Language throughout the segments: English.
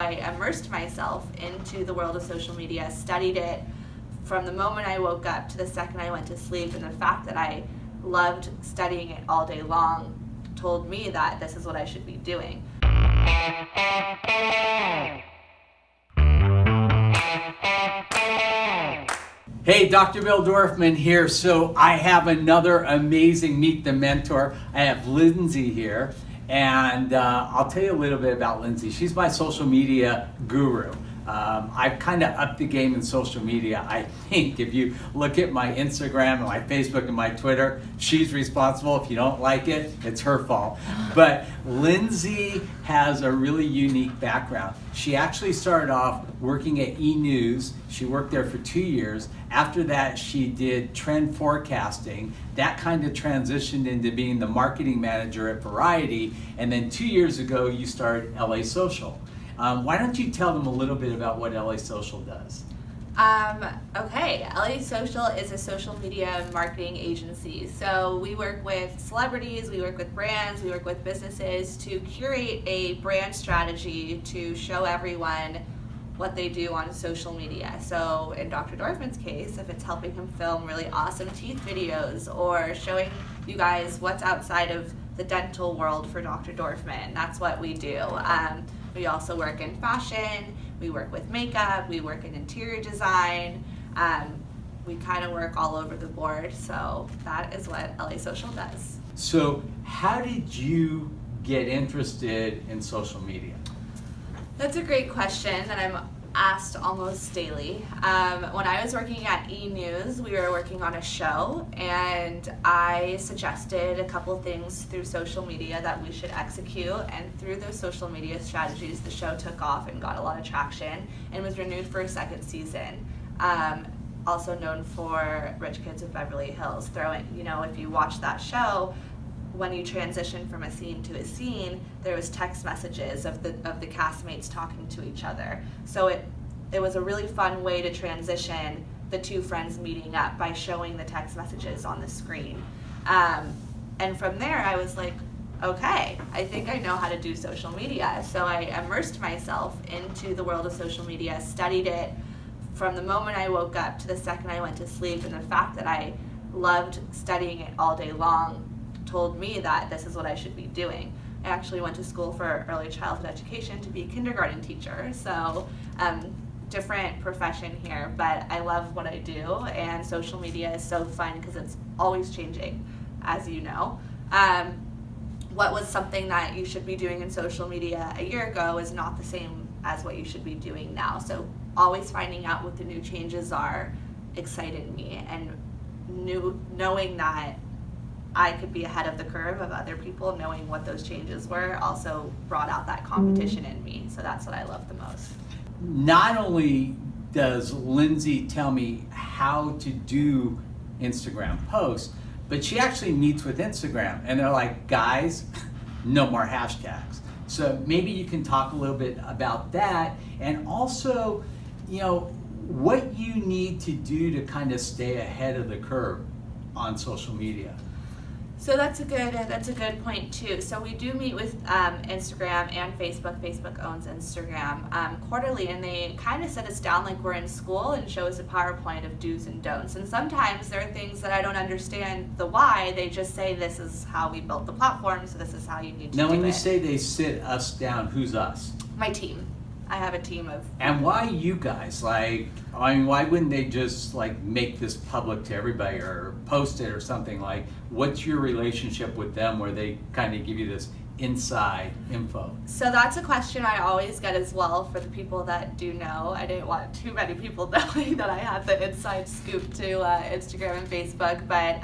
I immersed myself into the world of social media, studied it from the moment I woke up to the second I went to sleep, and the fact that I loved studying it all day long told me that this is what I should be doing. Hey, Dr. Bill Dorfman here. So I have another amazing Meet the Mentor. I have Lindsey here, and I'll tell you a little bit about Lindsey. She's my social media guru. I've kind of upped the game in social media. I think if you look at my Instagram and my Facebook and my Twitter, she's responsible. If you don't like it, it's her fault. But Lindsey has a really unique background. She actually started off working at E! She worked there for 2 years. After that, she did trend forecasting. That kind of transitioned into being the marketing manager at Variety. And then 2 years ago, you started LA Social. Why don't you tell them a little bit about what LA Social does? Okay, LA Social is a social media marketing agency. So we work with celebrities, we work with brands, we work with businesses to curate a brand strategy to show everyone what they do on social media. So in Dr. Dorfman's case, if it's helping him film really awesome teeth videos or showing you guys what's outside of the dental world for Dr. Dorfman, that's what we do. We also work in fashion, we work with makeup, we work in interior design, we kind of work all over the board, so that is what LA Social does. So how did you get interested in social media? That's a great question that I'm asked almost daily. When I was working at E! we were working on a show, and I suggested a couple things through social media that we should execute, and through those social media strategies, the show took off and got a lot of traction and was renewed for a second season. Also known for Rich Kids of Beverly Hills. If you watch that show, when you transition from a scene to a scene, there was text messages of the castmates talking to each other. So it was a really fun way to transition the two friends meeting up by showing the text messages on the screen. And from there, I was like, okay, I think I know how to do social media. So I immersed myself into the world of social media, studied it from the moment I woke up to the second I went to sleep, and the fact that I loved studying it all day long told me that this is what I should be doing. I actually went to school for early childhood education to be a kindergarten teacher, so different profession here, but I love what I do, and social media is so fun because it's always changing, as you know. What was something that you should be doing in social media a year ago is not the same as what you should be doing now, so always finding out what the new changes are excited me, and knowing that I could be ahead of the curve of other people, knowing what those changes were, also brought out that competition in me. So that's what I love the most. Not only does Lindsey tell me how to do Instagram posts, but she actually meets with Instagram and they're like, guys, no more hashtags. So maybe you can talk a little bit about that, and also, what you need to do to kind of stay ahead of the curve on social media. So that's a good point too. So we do meet with Instagram and Facebook. Facebook owns Instagram quarterly, and they kind of set us down like we're in school and show us a PowerPoint of do's and don'ts. And sometimes there are things that I don't understand the why. They just say this is how we built the platform, so this is how you need to do it. Now when you say they sit us down, who's us? My team. I have a team of... And why you guys? Why wouldn't they just make this public to everybody or post it or something? What's your relationship with them where they kind of give you this inside info? So that's a question I always get as well for the people that do know. I didn't want too many people knowing that I had the inside scoop to Instagram and Facebook, but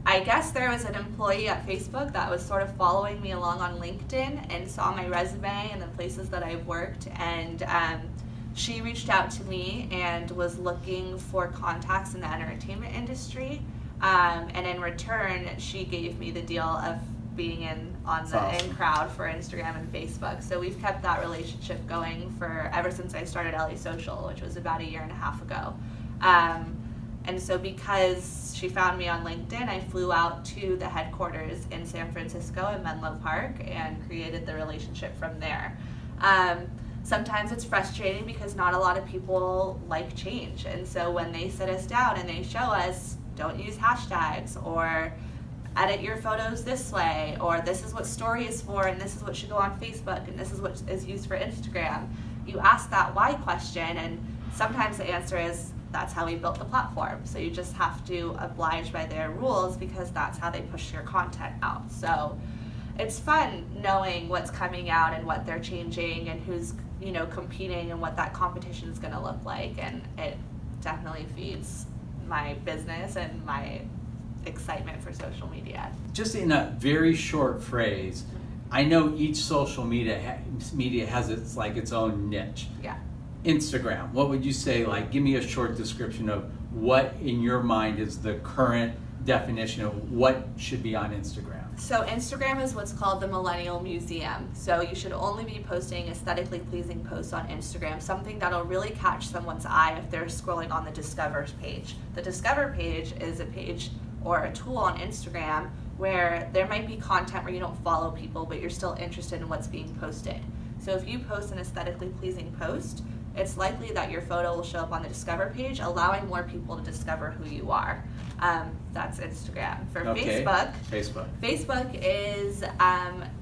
I guess there was an employee at Facebook that was sort of following me along on LinkedIn and saw my resume and the places that I've worked, and she reached out to me and was looking for contacts in the entertainment industry, and in return she gave me the deal of being on the in crowd for Instagram and Facebook. So we've kept that relationship going for ever since I started LA Social, which was about 1.5 years ago. And so because she found me on LinkedIn, I flew out to the headquarters in San Francisco in Menlo Park and created the relationship from there. sometimes it's frustrating because not a lot of people like change. And so when they sit us down and they show us, don't use hashtags, or edit your photos this way, or this is what story is for, and this is what should go on Facebook, and this is what is used for Instagram, you ask that why question, and sometimes the answer is, that's how we built the platform. So you just have to oblige by their rules because that's how they push your content out. So it's fun knowing what's coming out and what they're changing and who's, competing and what that competition is going to look like. And it definitely feeds my business and my excitement for social media. Just in a very short phrase, I know each social media has its own niche. Yeah. Instagram, what would you say, give me a short description of what in your mind is the current definition of what should be on Instagram? So Instagram is what's called the Millennial Museum. So you should only be posting aesthetically pleasing posts on Instagram, something that'll really catch someone's eye if they're scrolling on the Discover page. The Discover page is a page or a tool on Instagram where there might be content where you don't follow people, but you're still interested in what's being posted. So if you post an aesthetically pleasing post, it's likely that your photo will show up on the Discover page, allowing more people to discover who you are. That's Instagram. For Okay. Facebook is,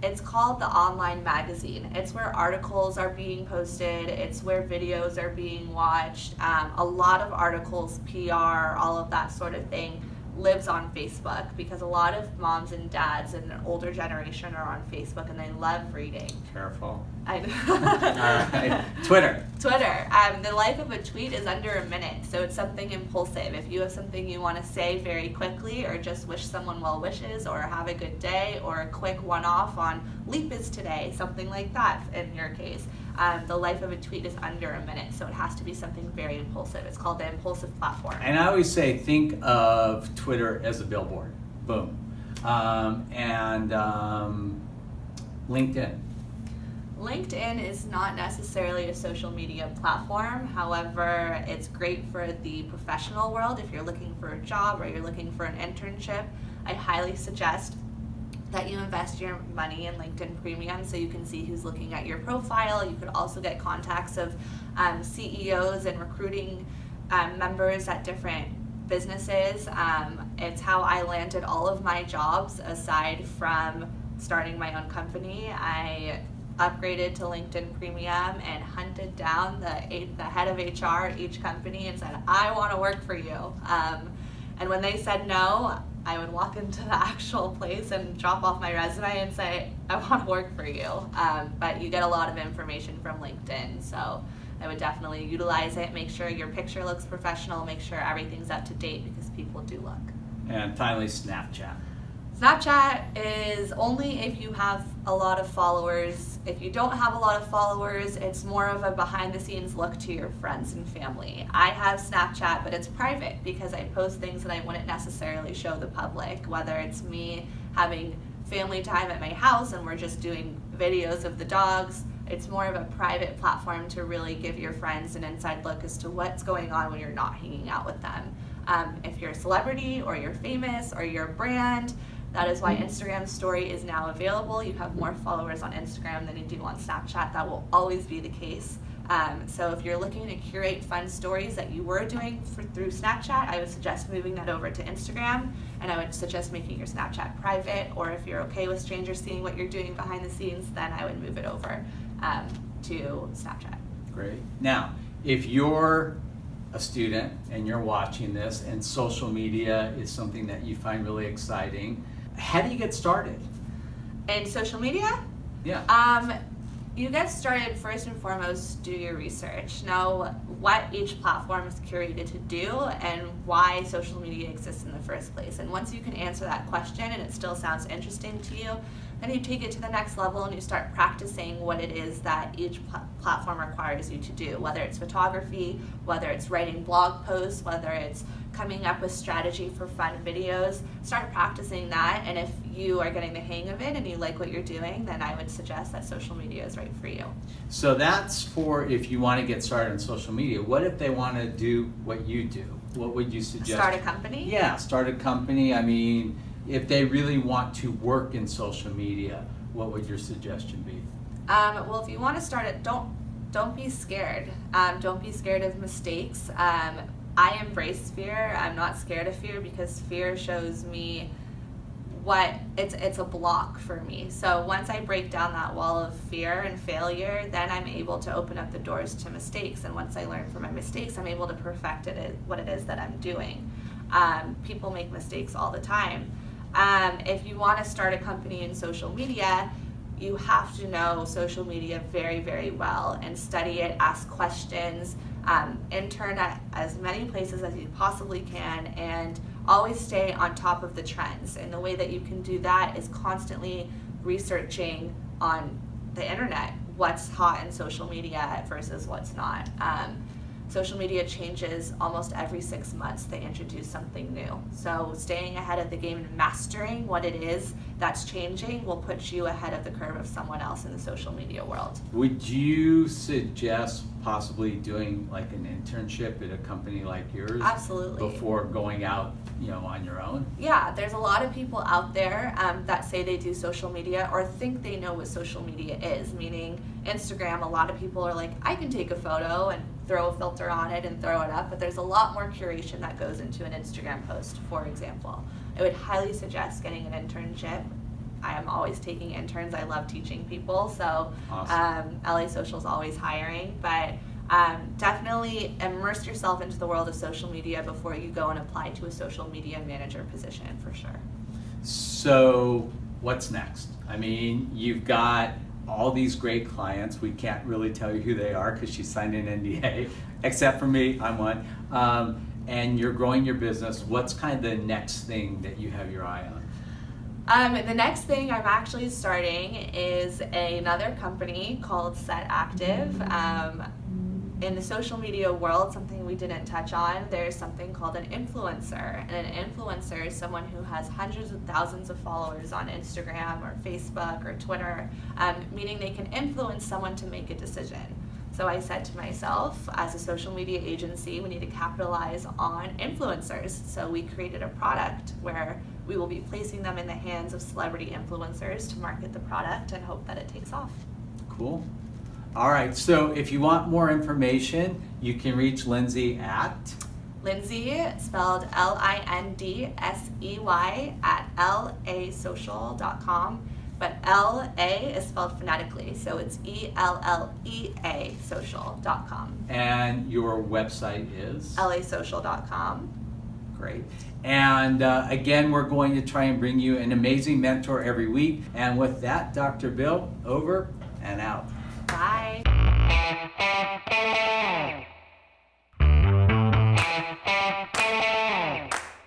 it's called the online magazine. It's where articles are being posted. It's where videos are being watched. A lot of articles, PR, all of that sort of thing lives on Facebook because a lot of moms and dads and an older generation are on Facebook and they love reading. Careful. All right. Twitter. The life of a tweet is under a minute, so it's something impulsive. If you have something you want to say very quickly, or just wish someone well wishes, or have a good day, or a quick one-off on Leap is today, something like that in your case, the life of a tweet is under a minute, so it has to be something very impulsive. It's called the impulsive platform. And I always say, think of Twitter as a billboard. Boom. LinkedIn. LinkedIn is not necessarily a social media platform. However, it's great for the professional world. If you're looking for a job or you're looking for an internship, I highly suggest that you invest your money in LinkedIn Premium so you can see who's looking at your profile. You could also get contacts of CEOs and recruiting members at different businesses. It's how I landed all of my jobs aside from starting my own company. I upgraded to LinkedIn Premium and hunted down the head of HR at each company and said, I want to work for you. And when they said no, I would walk into the actual place and drop off my resume and say, I want to work for you. But you get a lot of information from LinkedIn, so I would definitely utilize it. Make sure your picture looks professional. Make sure everything's up to date because people do look. And finally, Snapchat. Snapchat is only if you have a lot of followers. If you don't have a lot of followers, it's more of a behind the scenes look to your friends and family. I have Snapchat, but it's private because I post things that I wouldn't necessarily show the public, whether it's me having family time at my house and we're just doing videos of the dogs. It's more of a private platform to really give your friends an inside look as to what's going on when you're not hanging out with them. If you're a celebrity or you're famous or you're a brand, that is why Instagram Story is now available. You have more followers on Instagram than you do on Snapchat. That will always be the case. So if you're looking to curate fun stories that you were doing through Snapchat, I would suggest moving that over to Instagram, and I would suggest making your Snapchat private, or if you're okay with strangers seeing what you're doing behind the scenes, then I would move it over to Snapchat. Great. Now, if you're a student and you're watching this and social media is something that you find really exciting, how do you get started? In social media? Yeah. You get started first and foremost, do your research. Know what each platform is curated to do and why social media exists in the first place. And once you can answer that question and it still sounds interesting to you, then you take it to the next level and you start practicing what it is that each platform requires you to do, whether it's photography, whether it's writing blog posts, whether it's coming up with strategy for fun videos. Start practicing that, and if you are getting the hang of it and you like what you're doing, then I would suggest that social media is right for you. So that's for if you want to get started on social media. What if they want to do what you do? What would you suggest? Start a company? Yeah, start a company. I mean, if they really want to work in social media, what would your suggestion be? Well, if you want to start it, don't don't be scared. Don't be scared of mistakes. I embrace fear. I'm not scared of fear because fear shows me what it's a block for me. So once I break down that wall of fear and failure, then I'm able to open up the doors to mistakes. And once I learn from my mistakes, I'm able to perfect what it is that I'm doing. People make mistakes all the time. If you want to start a company in social media, you have to know social media very, very well and study it, ask questions, intern at as many places as you possibly can, and always stay on top of the trends. And the way that you can do that is constantly researching on the internet what's hot in social media versus what's not. Social media changes almost every 6 months. They introduce something new. So staying ahead of the game and mastering what it is that's changing will put you ahead of the curve of someone else in the social media world. Would you suggest possibly doing like an internship at a company like yours? Absolutely. Before going out, on your own? Yeah, there's a lot of people out there that say they do social media or think they know what social media is, meaning Instagram. A lot of people are like, I can take a photo and throw a filter on it and throw it up, but there's a lot more curation that goes into an Instagram post, for example. I would highly suggest getting an internship. I am always taking interns. I love teaching people, so awesome. LA Social's always hiring, but definitely immerse yourself into the world of social media before you go and apply to a social media manager position, for sure. So what's next? I mean, you've got all these great clients. We can't really tell you who they are because she signed an NDA, except for me, I'm one. And you're growing your business. What's kind of the next thing that you have your eye on? The next thing I'm actually starting is another company called Set Active. In the social media world, something we didn't touch on, there's something called an influencer. And an influencer is someone who has hundreds of thousands of followers on Instagram or Facebook or Twitter, meaning they can influence someone to make a decision. So I said to myself, as a social media agency, we need to capitalize on influencers. So we created a product where we will be placing them in the hands of celebrity influencers to market the product and hope that it takes off. Cool. All right, so if you want more information, you can reach Lindsey at? Lindsey, spelled Lindsey at lasocial.com, but LA is spelled phonetically, so it's ELLEA social.com. And your website is? lasocial.com. Great. And again, we're going to try and bring you an amazing mentor every week. And with that, Dr. Bill, over and out. Bye.